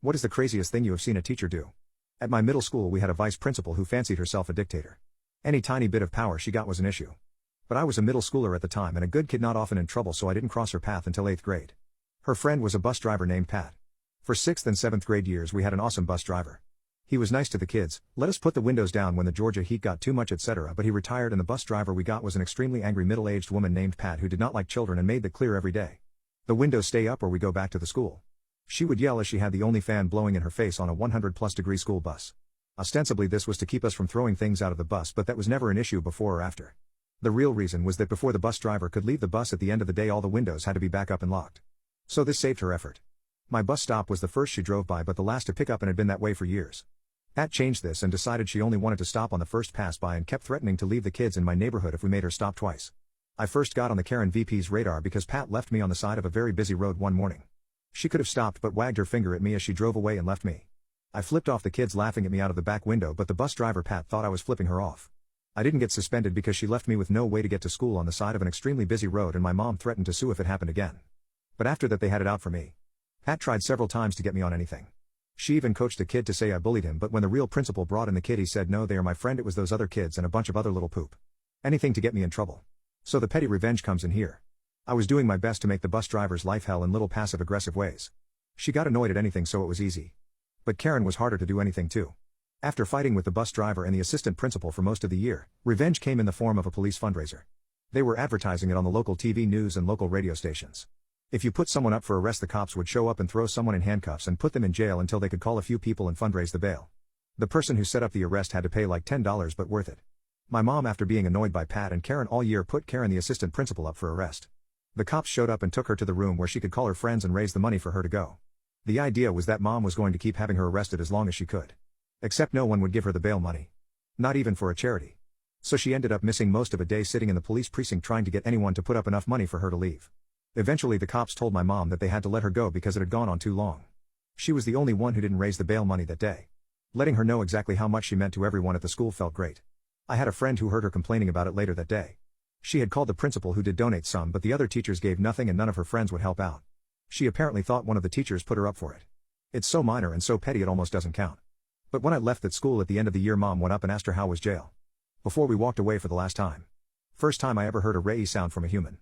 What is the craziest thing you have seen a teacher do? At my middle school we had a vice principal who fancied herself a dictator. Any tiny bit of power she got was an issue. But I was a middle schooler at the time and a good kid not often in trouble, so I didn't cross her path until 8th grade. Her friend was a bus driver named Pat. For 6th and 7th grade years we had an awesome bus driver. He was nice to the kids, let us put the windows down when the Georgia heat got too much, etc. But he retired and the bus driver we got was an extremely angry middle-aged woman named Pat who did not like children and made that clear every day. The windows stay up or we go back to the school. She would yell as she had the only fan blowing in her face on a 100-plus-degree school bus. Ostensibly this was to keep us from throwing things out of the bus, but that was never an issue before or after. The real reason was that before the bus driver could leave the bus at the end of the day all the windows had to be back up and locked. So this saved her effort. My bus stop was the first she drove by but the last to pick up and had been that way for years. Pat changed this and decided she only wanted to stop on the first pass by and kept threatening to leave the kids in my neighborhood if we made her stop twice. I first got on the Karen VP's radar because Pat left me on the side of a very busy road one morning. She could have stopped but wagged her finger at me as she drove away and left me. I flipped off the kids laughing at me out of the back window, but the bus driver Pat thought I was flipping her off. I didn't get suspended because she left me with no way to get to school on the side of an extremely busy road and my mom threatened to sue if it happened again. But after that they had it out for me. Pat tried several times to get me on anything. She even coached a kid to say I bullied him, but when the real principal brought in the kid he said no, they are my friend, it was those other kids and a bunch of other little poop. Anything to get me in trouble. So the petty revenge comes in here. I was doing my best to make the bus driver's life hell in little passive-aggressive ways. She got annoyed at anything so it was easy. But Karen was harder to do anything to. After fighting with the bus driver and the assistant principal for most of the year, revenge came in the form of a police fundraiser. They were advertising it on the local TV news and local radio stations. If you put someone up for arrest, the cops would show up and throw someone in handcuffs and put them in jail until they could call a few people and fundraise the bail. The person who set up the arrest had to pay like $10, but worth it. My mom, after being annoyed by Pat and Karen all year, put Karen, the assistant principal, up for arrest. The cops showed up and took her to the room where she could call her friends and raise the money for her to go. The idea was that mom was going to keep having her arrested as long as she could. Except no one would give her the bail money. Not even for a charity. So she ended up missing most of a day sitting in the police precinct trying to get anyone to put up enough money for her to leave. Eventually the cops told my mom that they had to let her go because it had gone on too long. She was the only one who didn't raise the bail money that day. Letting her know exactly how much she meant to everyone at the school felt great. I had a friend who heard her complaining about it later that day. She had called the principal who did donate some, but the other teachers gave nothing and none of her friends would help out. She apparently thought one of the teachers put her up for it. It's so minor and so petty it almost doesn't count. But when I left that school at the end of the year, mom went up and asked her how was jail. Before we walked away for the last time. First time I ever heard a ray sound from a human.